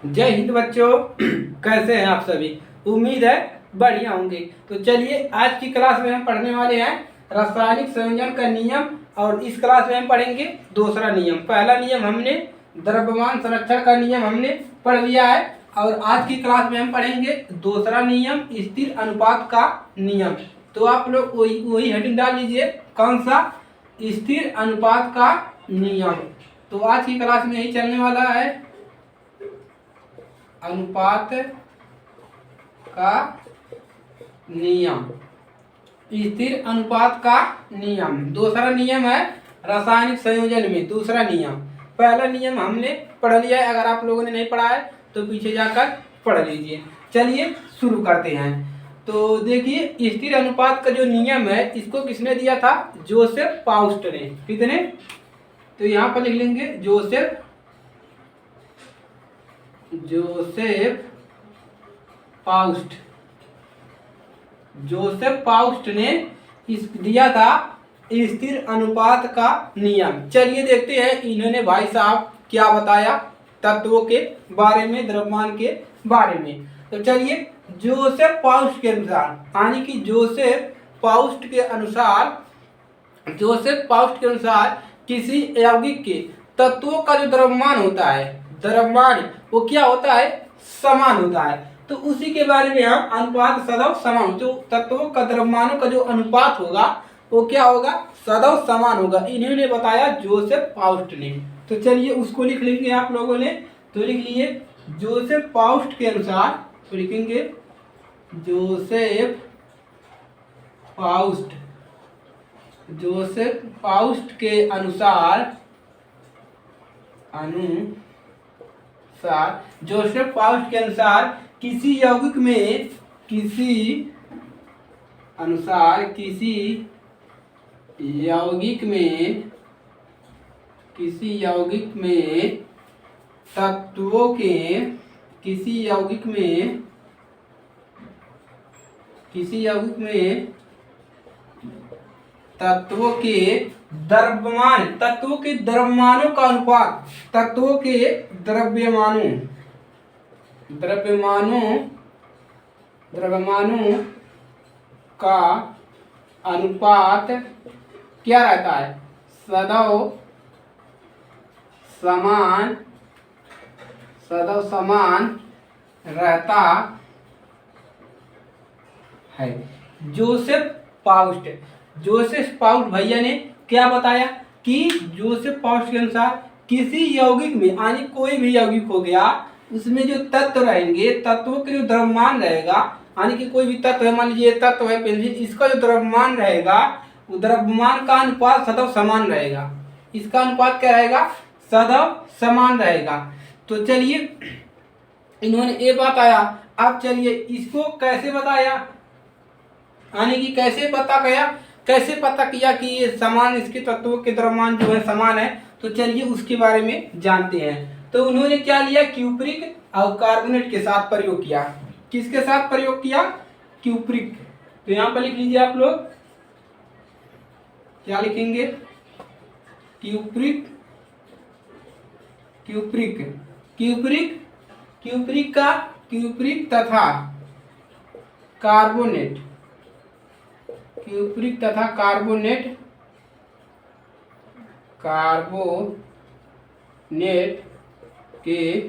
जय हिंद बच्चों। कैसे हैं आप सभी? उम्मीद है बढ़िया होंगे। तो चलिए आज की क्लास में हम पढ़ने वाले हैं रासायनिक संयोजन का नियम। और इस क्लास में हम पढ़ेंगे दूसरा नियम। पहला नियम हमने द्रव्यमान संरक्षण का नियम हमने पढ़ लिया है, और आज की क्लास में हम पढ़ेंगे दूसरा नियम स्थिर अनुपात का नियम। तो आप लोग वही हेडिंग डाल लीजिए, कौन सा? स्थिर अनुपात का नियम। तो आज की क्लास में यही चलने वाला है, अनुपात का नियम, स्थिर अनुपात का नियम। दूसरा नियम है रासायनिक संयोजन में दूसरा नियम। पहला नियम हमने पढ़ लिया है, अगर आप लोगों ने नहीं पढ़ा है तो पीछे जाकर पढ़ लीजिए। चलिए शुरू करते हैं। तो देखिए, स्थिर अनुपात का जो नियम है इसको किसने दिया था? जोसेफ पाउस्ट ने। कितने? तो यहाँ पर लिख लेंगे जोसेफ पाउस्ट। जोसेफ पाउस्ट ने इस दिया था स्थिर अनुपात का नियम। चलिए देखते हैं इन्होंने भाई साहब क्या बताया तत्वों के बारे में, द्रव्यमान के बारे में। तो चलिए, जोसेफ पाउस्ट के अनुसार, यानी कि जोसेफ पाउस्ट के अनुसार किसी यौगिक के तत्वों का जो द्रव्यमान होता है, द्रव्यमान वो क्या होता है? समान होता है। तो उसी के बारे में हम अनुपात सदैव समान, जो तत्वों का द्रव्यमानों का जो अनुपात होगा वो क्या होगा? सदैव समान होगा। इन्होंने बताया जोसेफ पाउस्ट ने। तो चलिए उसको लिख लेंगे आप लोगों ने। तो लिख लिए जोसेफ पाउस्ट के अनुसार, तो लिखेंगे जोसेफ पाउस्ट के अनुसार जोसेफ पाउस्ट के अनुसार किसी यौगिक में तत्वों के द्रव्यमानों का अनुपात, तत्वों के द्रव्यमानों का अनुपात क्या रहता है? सदैव समान रहता है। जोसेफ पाउस्ट भैया ने क्या बताया कि जोसेफ पाउस्ट के अनुसार किसी यौगिक में, यानी कोई भी यौगिक हो गया, उसमें जो तत्व रहेंगे, तत्वों के जो द्रव्यमान रहेगा, यानी कि कोई भी तत्व है, मान लीजिए तत्व है पेंसिल, इसका जो द्रव्यमान रहेगा वो द्रव्यमान का अनुपात सदैव समान रहेगा। इसका अनुपात क्या रहेगा? सदैव समान रहेगा। तो चलिए इन्होंने ये बताया। अब चलिए इसको कैसे बताया, यानी कि कैसे पता किया कि ये समान, इसके तत्वों के द्रव्यमान जो है समान है। तो चलिए उसके बारे में जानते हैं। तो उन्होंने क्या लिया? क्यूप्रिक और कार्बोनेट के साथ प्रयोग किया। किसके साथ प्रयोग किया? क्यूप्रिक। तो यहाँ पर लिख लीजिए आप लोग, क्या लिखेंगे? क्यूप्रिक तथा कार्बोनेट के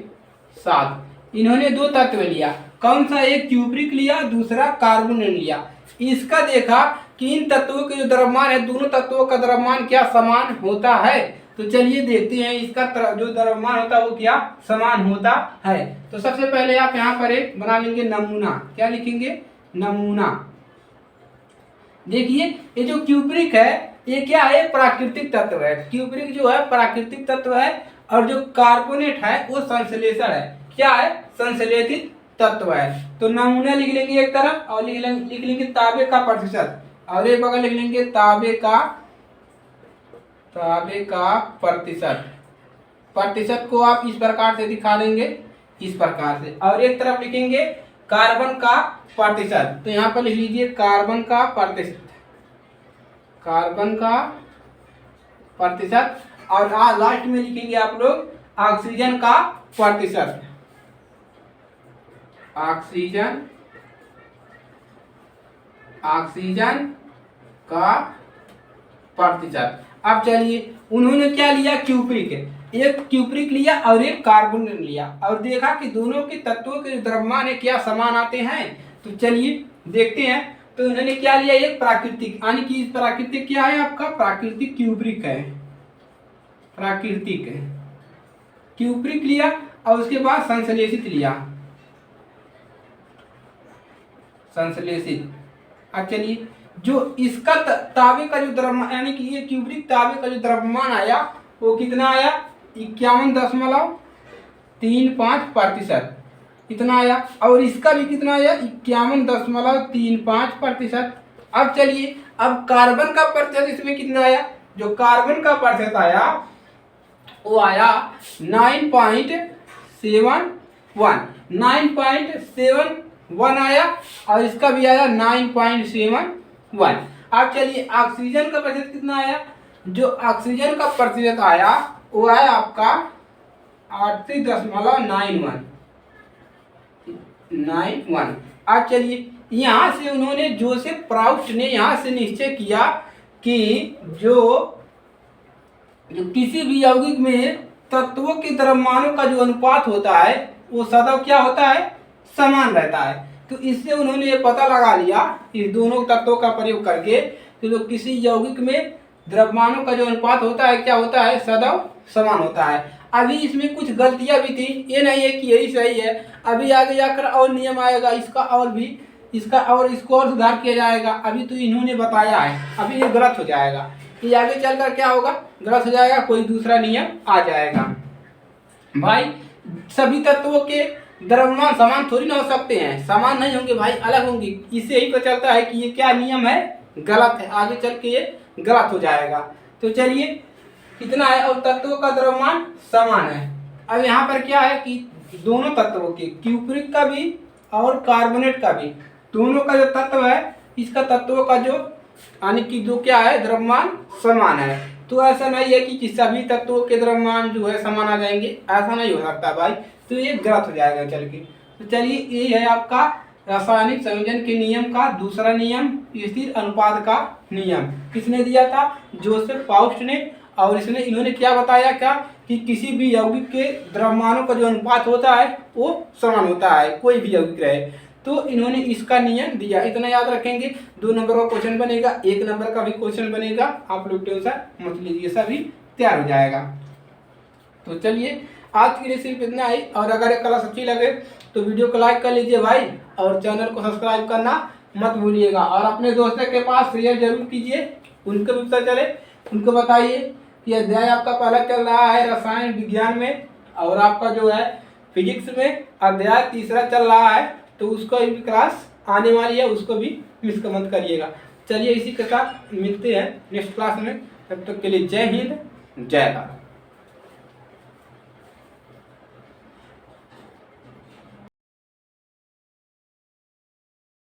साथ इन्होंने दो तत्व लिया। कौन सा? एक क्यूप्रिक लिया, दूसरा कार्बोनेट लिया। इसका देखा कि इन तत्वों के जो द्रव्यमान है, दोनों तत्वों का द्रव्यमान क्या समान होता है। तो चलिए देखते हैं इसका जो द्रव्यमान होता है वो क्या समान होता है। तो सबसे पहले आप यहाँ पर एक बना लेंगे नमूना। क्या लिखेंगे? नमूना। देखिए ये जो क्यूप्रिक है ये क्या है? प्राकृतिक तत्व है। क्यूप्रिक जो है प्राकृतिक तत्व है, और जो कार्बोनेट है वो संश्लेषण है। क्या है? संश्लेषित तत्व है। तो नमूना लिख लेंगे एक तरफ, और लिख लेंगे तांबे का प्रतिशत, और एक बगल लिख लेंगे तांबे का प्रतिशत को आप इस प्रकार से दिखा देंगे, इस प्रकार से। और एक तरफ लिखेंगे कार्बन का प्रतिशत। तो यहाँ पर लिख लीजिए कार्बन का प्रतिशत, और लास्ट में लिखेंगे आप लोग ऑक्सीजन का प्रतिशत। ऑक्सीजन ऑक्सीजन का प्रतिशत। अब चलिए उन्होंने क्या लिया, क्यूप्रिक, एक क्यूप्रिक लिया और एक कार्बन लिया और देखा कि दोनों के तत्वों के द्रव्यमान है क्या समान आते हैं। तो चलिए देखते हैं। तो उन्होंने क्या लिया, एक प्राकृतिक, यानी कि प्राकृतिक क्या है आपका, प्राकृतिक क्यूप्रिक है, प्राकृतिक क्यूप्रिक लिया और उसके बाद संश्लेषित लिया, संश्लेषित। अब चलिए जो इसका तांबे का जो द्रव्यमान, यानी कि ये क्यूब्रिक तांबे का जो द्रव्यमान आया वो कितना आया, 51.35% इतना आया। और इसका भी कितना आया, 51.35%। अब चलिए अब कार्बन का प्रतिशत इसमें कितना आया, जो कार्बन का प्रतिशत आया वो आया 9.71 आया और इसका भी आया 9.71। अब चलिए ऑक्सीजन का प्रतिशत कितना आया, जो ऑक्सीजन का प्रतिशत आया वो आया आपका 38.91। अब चलिए यहाँ से उन्होंने, जोसेफ प्राउस्ट ने यहाँ से निश्चय किया कि जो किसी भी यौगिक में तत्वों के द्रव्यमानों का जो अनुपात होता है वो सदैव क्या होता है, समान रहता है। तो इससे उन्होंने ये पता लगा लिया इस दोनों तत्वों का प्रयोग करके कि जो किसी यौगिक में द्रव्यमानों का जो अनुपात होता है क्या होता है, सदैव समान होता है। अभी इसमें कुछ गलतियां भी थी, ये नहीं है कि यही सही है, अभी आगे जाकर और नियम आएगा इसका और भी, इसका और इसको और सुधार किया जाएगा। अभी तो इन्होंने बताया है, अभी ये गलत हो जाएगा, ये आगे चलकर क्या होगा, गलत हो जाएगा, कोई दूसरा नियम आ जाएगा। भाई सभी तत्वों के द्रव्यमान समान थोड़ी ना हो सकते हैं, समान नहीं होंगे भाई, अलग होंगे। इससे यही पता चलता है कि ये क्या नियम है, गलत है, आगे चल के ये गलत हो जाएगा। तो चलिए कितना है, और तत्वों का द्रव्यमान समान है। अब यहाँ पर क्या है कि दोनों तत्वों के, क्यूप्रिक का भी और कार्बोनेट का भी, दोनों का जो तत्व है इसका तत्वों का जो, यानी कि जो क्या है, द्रव्यमान समान है। तो ऐसा नहीं है कि सभी तत्वों के द्रव्यमान जो है समान आ जाएंगे, ऐसा नहीं हो सकता भाई, तो ये गलत हो जाएगा चल के। तो चलिए ये है आपका रासायनिक संयोजन के नियम का दूसरा नियम, स्थिर अनुपात का नियम। किसने दिया था, जोसेफ प्राउस्ट ने। और इसने, इन्होंने क्या बताया क्या, कि किसी भी यौगिक के द्रव्यमानों का जो अनुपात होता है वो समान होता है, कोई भी यौगिक रहे। तो इन्होंने इसका नियम दिया, इतना याद रखेंगे। 2 नंबर का क्वेश्चन बनेगा, 1 नंबर का भी क्वेश्चन बनेगा, आप लोग टेंशन मत लीजिए, सभी तैयार हो जाएगा। तो चलिए आज के लिए सिर्फ इतना ही, और अगर ये क्लास अच्छी लगे तो वीडियो को लाइक कर लीजिए भाई, और चैनल को सब्सक्राइब करना मत भूलिएगा, और अपने दोस्तों के पास शेयर जरूर कीजिए, उनको भी पता चले, उनको बताइए कि अध्याय आपका पहला चल रहा है रसायन विज्ञान में, और आपका जो है फिजिक्स में अध्याय तीसरा चल रहा है, तो उसको भी क्लास आने वाली है, उसको भी मिस मत करिएगा। चलिए इसी के साथ मिलते हैं नेक्स्ट क्लास में, तब तक के लिए जय हिंद, जय भारत।